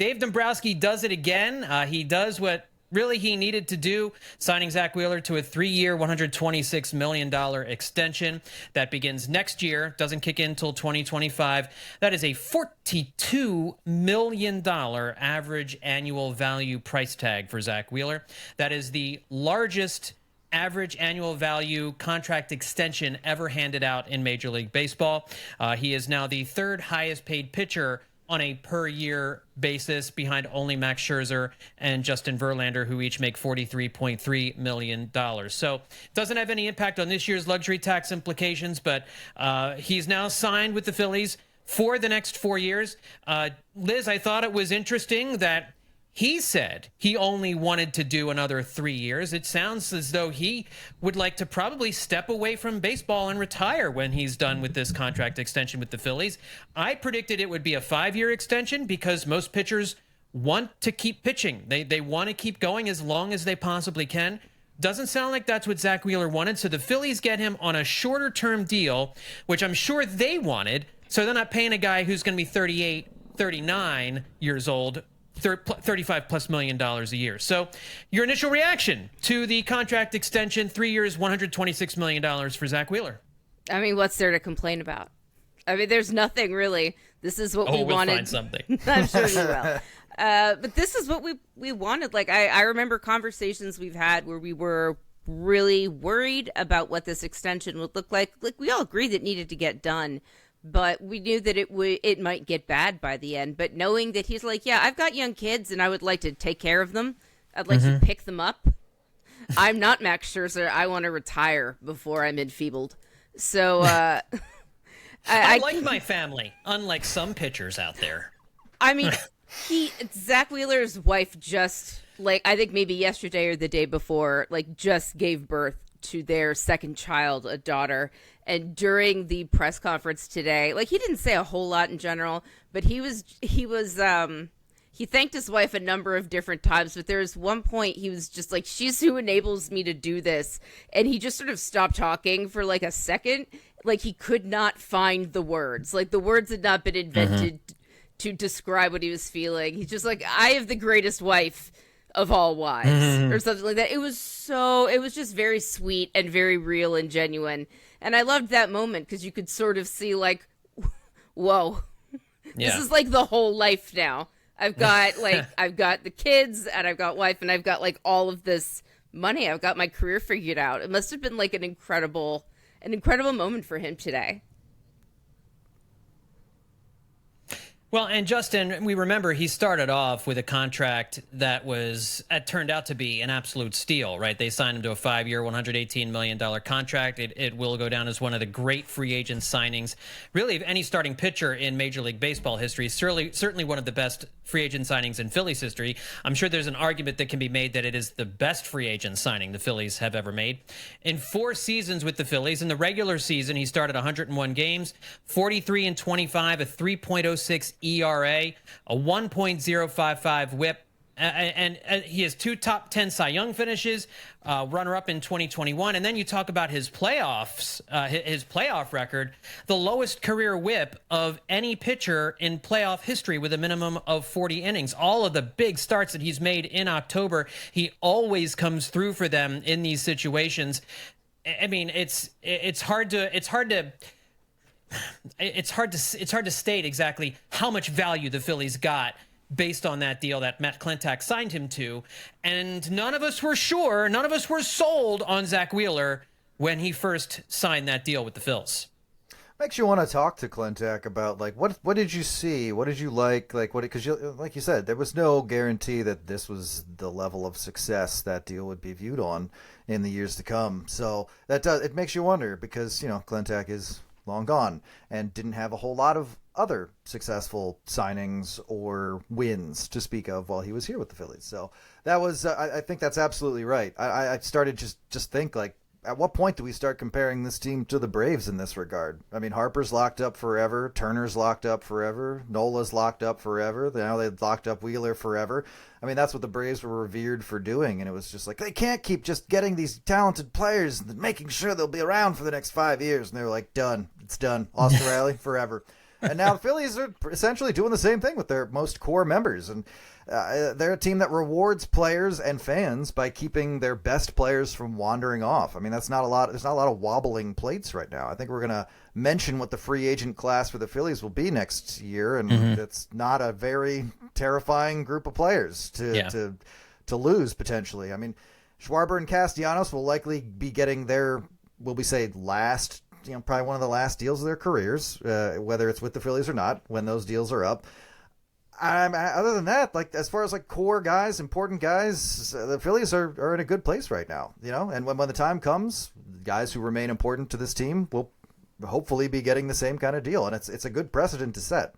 Dave Dombrowski does it again. He does what really he needed to do, signing Zack Wheeler to a 3-year, $126 million extension that begins next year, doesn't kick in until 2025. That is a $42 million average annual value price tag for Zack Wheeler. That is the largest average annual value contract extension ever handed out in Major League Baseball. He is now the third highest paid pitcher on a per-year basis, behind only Max Scherzer and Justin Verlander, who each make $43.3 million. So it doesn't have any impact on this year's luxury tax implications, but he's now signed with the Phillies for the next 4 years. Liz, I thought it was interesting that he said he only wanted to do another 3 years. It sounds as though he would like to probably step away from baseball and retire when he's done with this contract extension with the Phillies. I predicted it would be a 5-year extension because most pitchers want to keep pitching. They want to keep going as long as they possibly can. Doesn't sound like that's what Zack Wheeler wanted. So the Phillies get him on a shorter term deal, which I'm sure they wanted. So they're not paying a guy who's going to be 38, 39 years old, $35+ million a year. So your initial reaction to the contract extension, 3 years, $126 million for Zack Wheeler? I mean, what's there to complain about? I mean, there's nothing really. This is what we we'll wanted. Find something. I'm sure we will. But this is what we wanted. Like, I remember conversations we've had where we were really worried about what this extension would look like. Like, we all agreed it needed to get done, but we knew that it might get bad by the end. But knowing that he's like, yeah, I've got young kids and I would like to take care of them. I'd like to pick them up. I'm not Max Scherzer. I want to retire before I'm enfeebled. So I like my family, unlike some pitchers out there. I mean, Zack Wheeler's wife just, like, I think maybe yesterday or the day before, like, just gave birth to their second child, a daughter. And during the press conference today, like, he didn't say a whole lot in general, but he thanked his wife a number of different times. But there was one point he was just like, she's who enables me to do this. And he just sort of stopped talking for like a second. Like, he could not find the words. Like, the words had not been invented to describe what he was feeling. He's just like, I have the greatest wife of all wives, or something like that. It was just very sweet and very real and genuine. And I loved that moment because you could sort of see, like, whoa, this is like the whole life now. I've got the kids and I've got wife and I've got like all of this money. I've got my career figured out. It must have been like an incredible moment for him today. Well, and Justin, we remember he started off with a contract that turned out to be an absolute steal, right? They signed him to a 5-year, $118 million contract. It will go down as one of the great free agent signings, really, of any starting pitcher in Major League Baseball history. Certainly one of the best free agent signings in Phillies history. I'm sure there's an argument that can be made that it is the best free agent signing the Phillies have ever made. In 4 seasons with the Phillies, in the regular season, he started 101 games, 43-25, a 3.06 ERA, a 1.055 whip, and he has 2 top 10 Cy Young finishes, runner-up in 2021. And then you talk about his playoffs, his playoff record, the lowest career whip of any pitcher in playoff history with a minimum of 40 innings. All of the big starts that he's made in October, he always comes through for them in these situations. I mean, it's hard to state exactly how much value the Phillies got based on that deal that Matt Klentak signed him to. And none of us were sold on Zack Wheeler when he first signed that deal with the Phils. Makes you want to talk to Klentak about, like, what did you see? What did you like? Like, because like you said, there was no guarantee that this was the level of success that deal would be viewed on in the years to come. So it makes you wonder, because, Klentak is long gone and didn't have a whole lot of other successful signings or wins to speak of while he was here with the Phillies. So that was, I think that's absolutely right. I started just think, like, at what point do we start comparing this team to the Braves in this regard? I mean, Harper's locked up forever. Turner's locked up forever. Nola's locked up forever. Now they've locked up Wheeler forever. I mean, that's what the Braves were revered for doing. And it was just like, they can't keep just getting these talented players and making sure they'll be around for the next 5 years. And they were like, done. It's done. Austin Riley forever. And now the Phillies are essentially doing the same thing with their most core members. And they're a team that rewards players and fans by keeping their best players from wandering off. I mean, that's not a lot. There's not a lot of wobbling plates right now. I think we're going to mention what the free agent class for the Phillies will be next year, and it's not a very terrifying group of players to lose potentially. I mean, Schwarber and Castellanos will likely be getting their, will we say, last, probably one of the last deals of their careers, whether it's with the Phillies or not, when those deals are up. Other than that, like as far as like core guys, important guys, the Phillies are in a good place right now, and when the time comes, guys who remain important to this team will hopefully be getting the same kind of deal. And it's a good precedent to set.